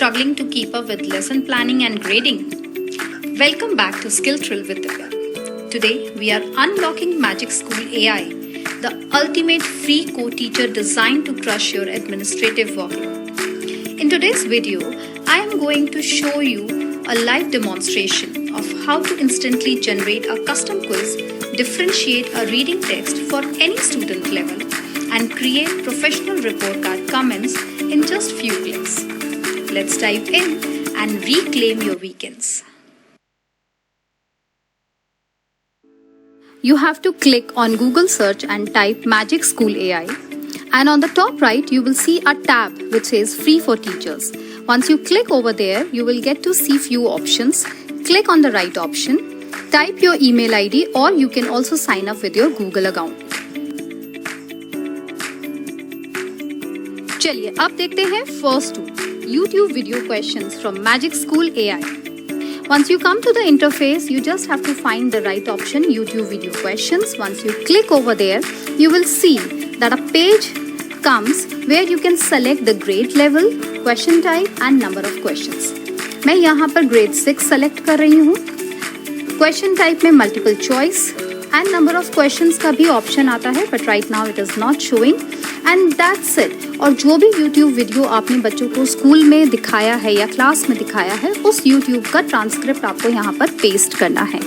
struggling to keep up with lesson planning and grading? Welcome back to Skill Thrill with Divya. Today we are unlocking Magic School AI, the ultimate free co-teacher designed to crush your administrative workload. In today's video, I am going to show you a live demonstration of how to instantly generate a custom quiz, differentiate a reading text for any student level, and create professional report card comments in just few clicks. Let's dive in and reclaim your weekends. You have to click on Google search and type Magic School AI. And on the top right, you will see a tab which says Free for Teachers. Once you click over there, you will get to see few options. Click on the right option, type your email ID, or you can also sign up with your Google account. चलिए अब देखते हैं first two YouTube video questions from Magic School AI. Once you come to the interface, you just have to find the right option, YouTube video questions. Once you click over there, you will see that a page comes where you can select the grade level, question type and number of questions. मैं यहाँ पर grade 6 select कर रही हूँ. Question type में multiple choice and number of questions का भी option आता है, but right now it is not showing. And that's it. और जो भी YouTube वीडियो आपने बच्चों को स्कूल में दिखाया है या क्लास में दिखाया है, उस YouTube का ट्रांसक्रिप्ट आपको यहाँ पर पेस्ट करना है.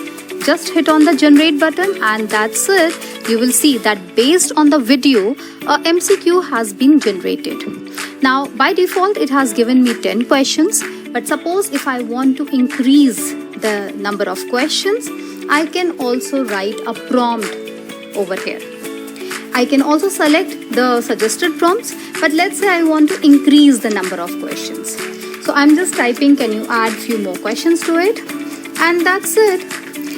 Just hit on the generate button and that's it. You will see that based on the video, a MCQ has been generated. Now, by default, it has given me 10 questions. But suppose if I want to increase the number of questions, I can also write a prompt over here. I can also select the suggested prompts, but let's say I want to increase the number of questions. So I'm just typing, can you add few more questions to it? And that's it.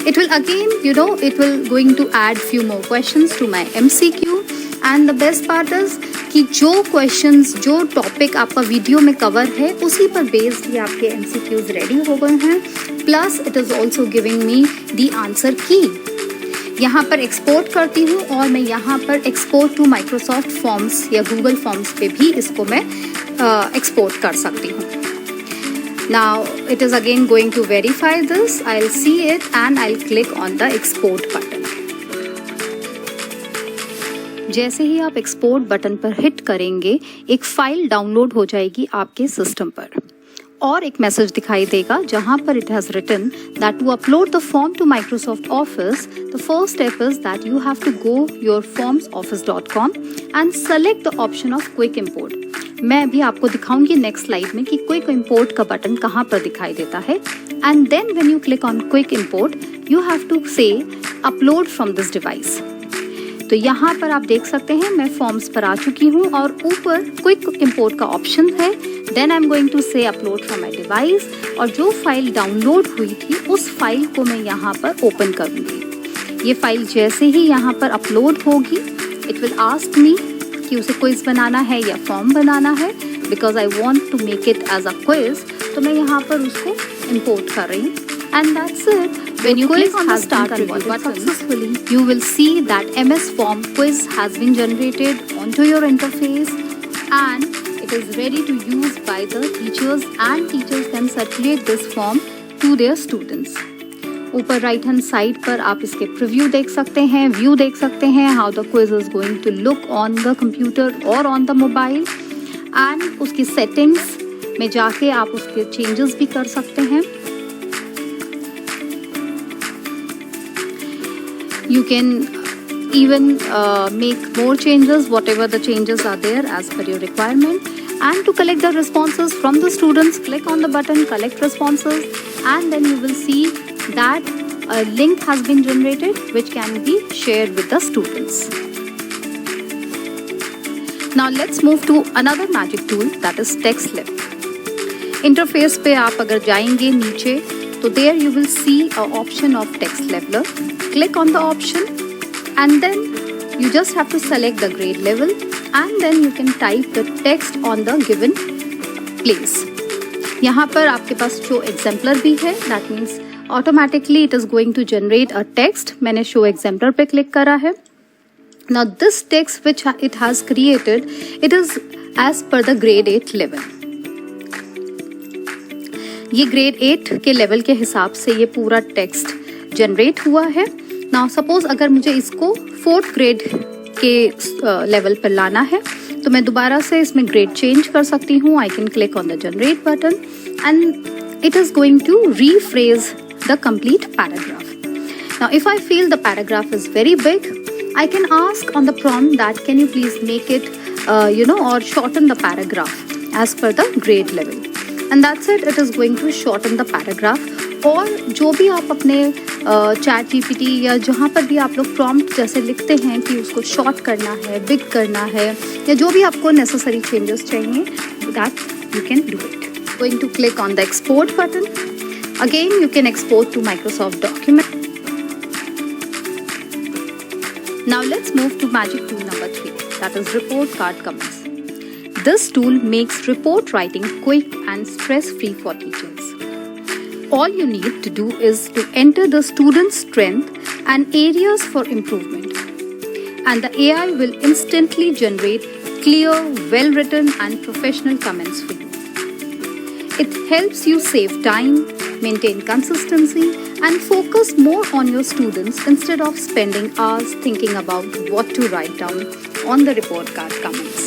It will again, it will going to add few more questions to my MCQ. And the best part is कि जो questions, जो topic आपका video में cover है, उसी पर based ही आपके MCQs ready हो गए हैं. Plus it is also giving me the answer key. यहाँ पर एक्सपोर्ट करती हूँ और मैं यहाँ पर एक्सपोर्ट टू माइक्रोसॉफ्ट फॉर्म्स या गूगल फॉर्म्स पे भी इसको मैं एक्सपोर्ट कर सकती हूँ. Now it is again going to verify this. I will see it and I will click on the export button. जैसे ही आप एक्सपोर्ट बटन पर हिट करेंगे, एक फाइल डाउनलोड हो जाएगी आपके सिस्टम पर और एक मैसेज दिखाई देगा जहां पर it has written that to upload the form to Microsoft Office, the first step is that you have to go your formsoffice.com and select the option of quick import. मैं अभी आपको दिखाऊंगी नेक्स्ट स्लाइड में कि quick import का button कहां पर दिखाई देता है. And then when you click on quick import, you have to say upload from this device. तो यहाँ पर आप देख सकते हैं मैं फॉर्म्स पर आ चुकी हूँ और ऊपर क्विक इंपोर्ट का ऑप्शन है. Then I am going to say upload from my device और जो फाइल डाउनलोड हुई थी उस फाइल को मैं यहाँ पर ओपन करूँगी. ये फाइल जैसे ही यहाँ पर अपलोड होगी, इट विल आस्क मी कि उसे क्विज बनाना है या फॉर्म बनाना है. Because I want to make it as a quiz, तो मैं यहाँ पर उसको इम्पोर्ट कर रही हूँ. And that's it. When you click on the start button successfully, you will see that MS Form quiz has been generated onto your interface and it is ready to use by the teachers, and teachers can circulate this form to their students. ऊपर right hand side पर आप इसके preview देख सकते हैं, view देख सकते हैं, how the quiz is going to look on the computer और ऑन द मोबाइल. एंड उसकी सेटिंग्स में जाके आप उसके चेंजेस भी कर सकते हैं. You can even make more changes, whatever the changes are there as per your requirement. And to collect the responses from the students, click on the button collect responses, and then you will see that a link has been generated which can be shared with the students. Now let's move to another magic tool, that is TextLab. Interface पे आप अगर जाएंगे नीचे, so there you will see an option of text leveler. Click on the option and then you just have to select the grade level and then you can type the text on the given place. यहाँ पर आपके पास show exemplar भी है. That means automatically it is going to generate a text. मैंने show exemplar पे click करा है. Now this text which it has created, it is as per the grade 8 level. ये ग्रेड 8 के लेवल के हिसाब से ये पूरा टेक्स्ट जनरेट हुआ है। नाउ सपोज अगर मुझे इसको 4th ग्रेड के लेवल पर लाना है तो मैं दोबारा से इसमें ग्रेड चेंज कर सकती हूँ। I can click on the generate button and it is going to rephrase the complete paragraph. Now if I feel the paragraph is very big, I can ask on the prompt that can you please make it or shorten the paragraph as per the grade level, and that's it. It is going to shorten the paragraph. और जो भी आप अपने chat GPT या जहाँ पर भी आप लोग प्रॉम्प्ट जैसे लिखते हैं कि उसको शॉर्ट करना है, बिग करना है, या जो भी आपको नेसेसरी चेंजेस चाहिए, that you can do it. Going to click on the export button. Again you can export to Microsoft document. Now let's move to magic tool number 3, that is report card comments. This tool makes report writing quick and stress-free for teachers. All you need to do is to enter the student's strength and areas for improvement. And the AI will instantly generate clear, well-written and professional comments for you. It helps you save time, maintain consistency, and focus more on your students instead of spending hours thinking about what to write down on the report card comments.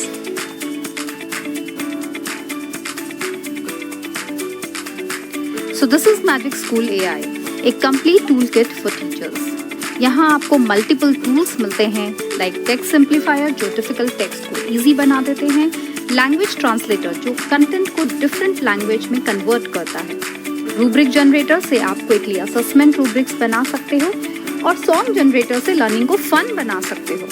So this is Magic School AI, a complete toolkit for teachers. यहाँ आपको multiple tools मिलते हैं like text simplifier जो difficult text को easy बना देते हैं, language translator जो कंटेंट को डिफरेंट लैंग्वेज में कन्वर्ट करता है, रूब्रिक जनरेटर से आप क्विकली असेसमेंट रूब्रिक्स बना सकते हो, और सॉन्ग जनरेटर से लर्निंग को फन बना सकते हो।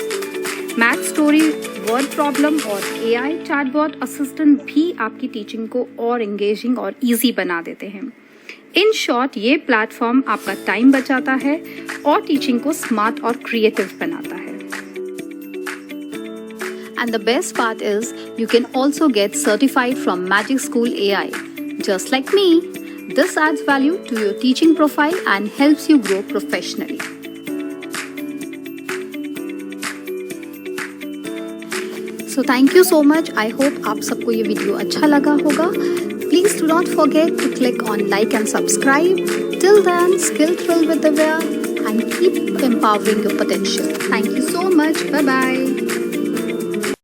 मैथ स्टोरी, वर्ड प्रॉब्लम और एआई चैटबॉट असिस्टेंट भी आपकी टीचिंग को और एंगेजिंग और इजी बना देते हैं। इन शॉर्ट ये प्लेटफॉर्म आपका टाइम बचाता है और टीचिंग को स्मार्ट और क्रिएटिव बनाता है। And the best part is you can also get certified from Magic School AI. Just like me, this adds value to your teaching profile and helps you grow professionally. So thank you so much. I hope आप सबको ये video अच्छा लगा होगा. Please do not forget to click on like and subscribe. Till then, skill thrill with Divya and keep empowering your potential. Thank you so much. Bye bye.